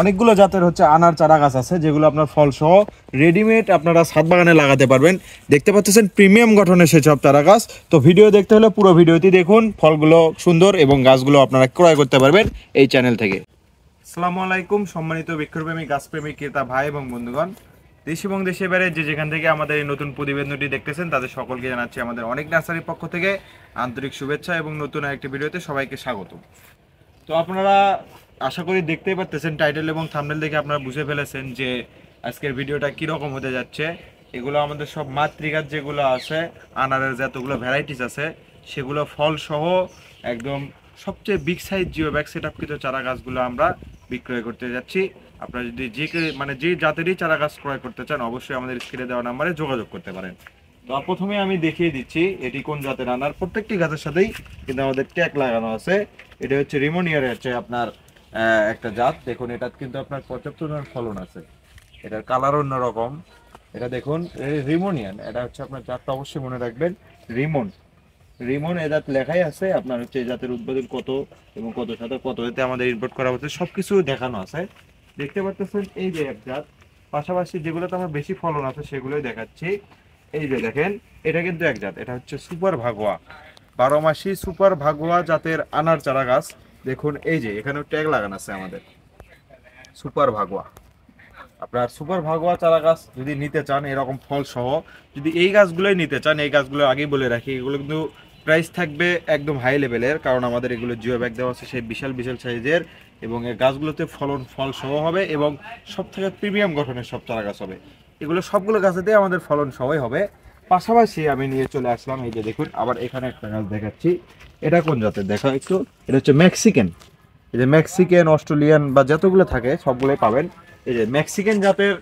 অনেকগুলো জাতের হচ্ছে আনার চারা গাছ আছে যেগুলো আপনার ফল সহ রেডিমেড আপনারা ছাদ বাগানে লাগাতে পারবেন। দেখতে পাচ্ছেন প্রিমিয়াম গঠনের সেসব চারা গাছ। তো ভিডিও দেখতে হলে পুরো ভিডিওটি দেখুন। ফলগুলো সুন্দর এবং গাছগুলো আপনারা ক্রয় করতে পারবেন এই চ্যানেল থেকে। আসসালামু আলাইকুম সম্মানিত বৃক্ষপ্রেমী গাছপ্রেমী ক্রেতা ভাই এবং বন্ধুগণ, দেশ এবং দেশের বাইরে যে যেখান থেকে আমাদের এই নতুন প্রতিবেদনটি দেখতেছেন তাদের সকলকে জানাচ্ছি আমাদের অনেক নার্সারির পক্ষ থেকে আন্তরিক শুভেচ্ছা এবং নতুন আরেকটি ভিডিওতে সবাইকে স্বাগত। তো আপনারা আশা করি দেখতেই পাচ্ছেন টাইটেল এবং থাম্বনেল দেখে আপনারা বুঝে ফেলেছেন যে আজকের ভিডিওটা কীরকম হতে যাচ্ছে। এগুলো আমাদের সব মাতৃগাছ যেগুলো আছে, আনারের যতগুলো ভ্যারাইটিস আছে সেগুলো ফল সহ একদম সবচেয়ে বিগ সাইজ জিও ব্যাগ সেটআপকৃত চারা গাছগুলো আমরা বিক্রয় করতে যাচ্ছি। আপনারা যদি যে জাতেরই চারা গাছ ক্রয় করতে চান অবশ্যই আমাদের স্ক্রিনে দেওয়া নাম্বারে যোগাযোগ করতে পারেন। তো প্রথমে আমি দেখিয়ে দিচ্ছি এটি কোন জাতের আনার। প্রত্যেকটি গাছের সাথেই কিন্তু আমাদের ট্যাগ লাগানো আছে। এটা হচ্ছে রিমোনিয়ার হচ্ছে আপনার একটা জাত। দেখুন এটা কিন্তু আপনার পর্যাপ্ত ফলন আছে, এটার কালার অন্যরকম। এটা দেখুন রিমোনিয়ান, এটা হচ্ছে আপনার জাতটা অবশ্যই মনে রাখবেন রিমন এ জাত লেখাই আছে। আপনার হচ্ছে এই জাতের উৎপাদন কত এবং কত সাথে কত এতে আমাদের ইম্পোর্ট করা হচ্ছে সবকিছু দেখানো আছে। দেখতে পাচ্ছেন এই যে এক জাত, পাশাপাশি যেগুলোতে আমার বেশি ফলন আছে সেগুলোই দেখাচ্ছি। এই যে দেখেন এটা কিন্তু এক জাত, এটা হচ্ছে সুপার ভাগোয়া, 12 মাসি সুপার ভাগোয়া জাতের আনার চারা গাছ। দেখুন এই যে এখানে ট্যাগ লাগানো আছে আমাদের সুপার ভাগোয়া। আপনার সুপার ভাগোয়া চারা গাছ যদি নিতে চান এরকম ফল সহ, যদি এই গাছগুলোই নিতে চান, এই গাছগুলো আগেই বলে রাখি এগুলো কিন্তু প্রাইস থাকবে একদম হাই লেভেলের, কারণ আমাদের এগুলো জিও ব্যাগ দেওয়া আছে সেই বিশাল বিশাল সাইজের, এবং এই গাছগুলোতে ফল সহ হবে এবং সব থেকে প্রিমিয়াম গঠনের সব চারা গাছ হবে। এগুলো সবগুলো গাছেতে আমাদের ফলন সহই হবে। পাশাপাশি আমি নিয়ে চলে আসলাম এই যে দেখুন আবার এখানে একটা গাছ দেখাচ্ছি। এটা কোন জাতের দেখা একটু, এটা হচ্ছে মেক্সিকান। এই যে মেক্সিকান, অস্ট্রেলিয়ান বা যতগুলো থাকে সবগুলোই পাবেন। এই যে মেক্সিকান জাতের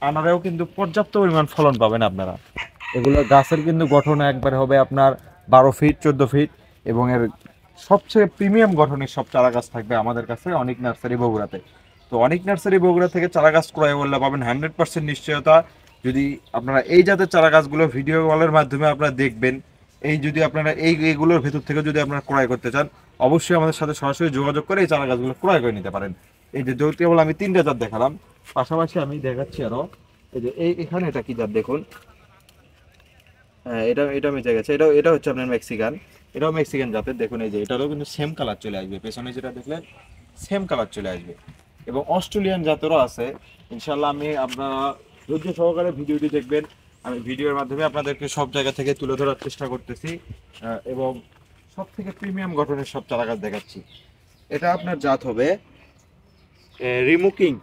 আনারেও কিন্তু পর্যাপ্ত পরিমাণ ফলন পাবেন আপনারা। এগুলো গাছের কিন্তু গঠন একবার হবে আপনার 12 ফিট 14 ফিট, এবং এর সবচেয়ে প্রিমিয়াম গঠনের সব চারা গাছ থাকবে আমাদের কাছে অনেক নার্সারি বগুড়াতে। তো অনেক নার্সারি বগুড়া থেকে চারা গাছ ক্রয় করলে পাবেন 100% নিশ্চয়তা। যদি আপনারা এই জাতের চারা গাছগুলো ভিডিও কলের মাধ্যমে আপনারা দেখবেন, যদি আপনারা এইগুলোর ভেতর থেকে যদি আপনারা ক্রয় করতে চান অবশ্যই আমাদের সাথে সরাসরি যোগাযোগ করে এই চারা গাছগুলো ক্রয় করে নিতে পারেন। এই যে কেবল আমি 3টা জাত দেখালাম, পাশাপাশি আমি দেখাচ্ছি আরো। এই যে এখানে এটা কি জাত দেখুন, হ্যাঁ এটা মিশে গেছে। এটা হচ্ছে আপনার মেক্সিকান, এটাও মেক্সিকান জাতের। দেখুন এই যে এটারও কিন্তু সেম কালার চলে আসবে, পেছনে যেটা দেখলেন সেম কালার চলে আসবে। এবং অস্ট্রেলিয়ান জাতেরও আছে। ইনশাল্লাহ আমি আপনারা ধৈর্য সহকারে ভিডিওটি দেখবেন। আমি ভিডিওর মাধ্যমে আপনাদেরকে সব জায়গা থেকে তুলে ধরার চেষ্টা করতেছি এবং সব থেকে প্রিমিয়াম গঠনের সব চারা গাছ দেখাচ্ছি। এটা আপনার জাত হবে রিমুকিং।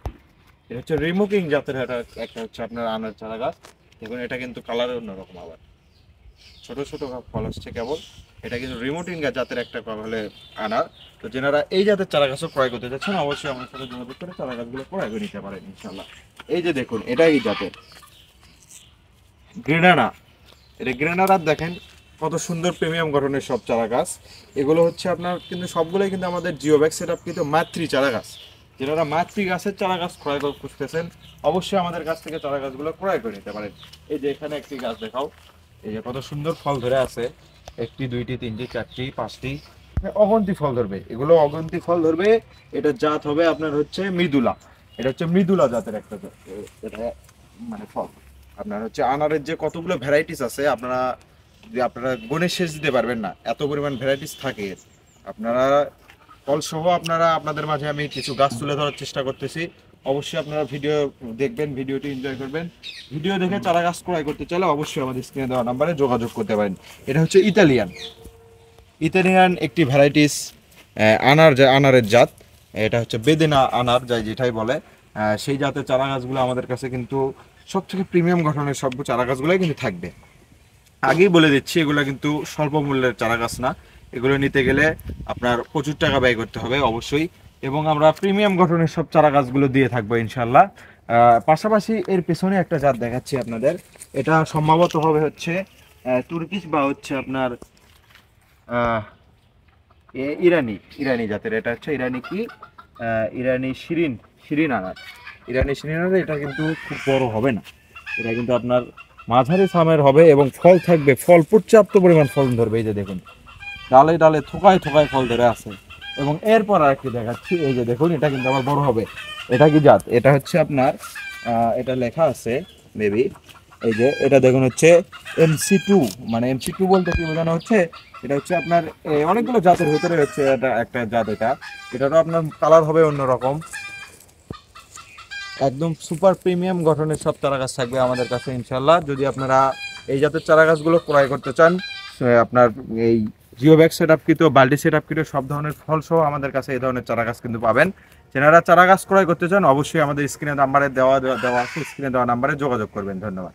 এটা হচ্ছে রিমুকিং জাতের একটা হচ্ছে আপনার আনার চারা গাছ। দেখুন এটা কিন্তু কালার অন্যরকম, আবার ছোট ছোট ফল আসছে কেবল। এটা কিন্তু রিমোটিং জাতের একটা হলে আনার। তো যেনারা এই জাতের চারা গাছও ক্রয় করতে চাচ্ছেন অবশ্যই আমার সাথে যোগাযোগ করে চারা গাছগুলো ক্রয় করে নিতে পারেন ইনশাল্লাহ। এই যে দেখুন এটা এই জাতের গ্রেনাডা। এটা গ্রেনাডার দেখেন কত সুন্দর প্রিমিয়াম গঠনের সব চারা গাছ। এগুলো হচ্ছে আপনার কিন্তু সবগুলোই কিন্তু আমাদের জিও ব্যাগ সেটআপ কিন্তু মাতৃ চারা গাছ। যারা মাতৃ গাছের চারা গাছ ক্রয় করতেছেন অবশ্যই আমাদের কাছ থেকে চারা গাছগুলো ক্রয় করে নিতে পারেন। এই যে এখানে একটি গাছ দেখাও, এই যে কত সুন্দর ফল ধরে আছে, 1টি 2টি 3টি 4টি 5টি অগন্তি ফল ধরবে, এগুলো অগন্তি ফল ধরবে। এটা জাত হবে আপনার হচ্ছে মৃদুলা। এটা হচ্ছে মৃদুলা জাতের একটা এটা মানে ফল। আপনার হচ্ছে আনারের যে কতগুলো ভ্যারাইটিস আছে আপনারা গণে শেষ দিতে পারবেন না, এত পরিমাণ ভ্যারাইটিস থাকে। আপনারা ফল সহ আপনাদের মাঝে আমি কিছু গাছ তুলে ধরার চেষ্টা করতেছি। অবশ্যই আপনারা ভিডিও দেখবেন, ভিডিওটি এনজয় করবেন। ভিডিও দেখে চারা গাছ ক্রয় করতে চাইলে অবশ্যই আমাদের স্ক্রিনে দেওয়া নাম্বারে যোগাযোগ করতে পারেন। এটা হচ্ছে ইতালিয়ান একটি ভ্যারাইটিস আনারের জাত। এটা হচ্ছে বেদেনা আনার যেটাই বলে, সেই জাতের চারা গাছগুলো আমাদের কাছে কিন্তু সবথেকে প্রিমিয়াম গঠনের সব চারা গাছগুলোই কিন্তু থাকবে। আগেই বলে দিচ্ছি এগুলো কিন্তু স্বল্প মূল্যের চারা গাছ না, এগুলো নিতে গেলে আপনার প্রচুর টাকা ব্যয় করতে হবে অবশ্যই, এবং আমরা প্রিমিয়াম গঠনের সব চারা গাছগুলো দিয়ে থাকবো ইনশাল্লাহ। পাশাপাশি এর পেছনে একটা জাত দেখাচ্ছি আপনাদের। এটা সম্ভবত হবে হচ্ছে তুর্কিশ বা হচ্ছে আপনার ইরানি জাতের। এটা হচ্ছে ইরানি শিরিন আনার। এটা কিন্তু খুব বড় হবে না, এটা কিন্তু আপনার মাঝারি সামের হবে এবং ফল থাকবে, ফল পর্যাপ্ত পরিমাণ ফল ধরবে। এই যে দেখুন ডালে ডালে থোকায় থোকায় ফল ধরে আছে। এবং এরপর আর কি দেখাচ্ছি, এই যে দেখুন এটা কিন্তু আবার বড় হবে। এটা কি জাত? এটা হচ্ছে আপনার এটা লেখা আছে মেবি, এই যে এটা দেখুন হচ্ছে MC2, মানে MC2 বলতে কি বোঝানো হচ্ছে, এটা হচ্ছে আপনার অনেকগুলো জাতের ভিতরে হচ্ছে এটা একটা জাত। এটারও আপনার কালার হবে অন্যরকম। একদম সুপার প্রিমিয়াম গঠনের সব চারা গাছ থাকবে আমাদের কাছে ইনশাল্লাহ। যদি আপনারা এই জাতের চারা গাছগুলো ক্রয় করতে চান, আপনার এই জিও ব্যাগ সেট আপকৃত, বাল্টি সেট আপকৃত সব ধরনের ফল সহ আমাদের কাছে এই ধরনের চারা গাছ কিন্তু পাবেন। যারা চারা গাছ ক্রয় করতে চান অবশ্যই আমাদের স্ক্রিনে নাম্বারে দেওয়া আছে, স্ক্রিনে দেওয়া নাম্বারে যোগাযোগ করবেন। ধন্যবাদ।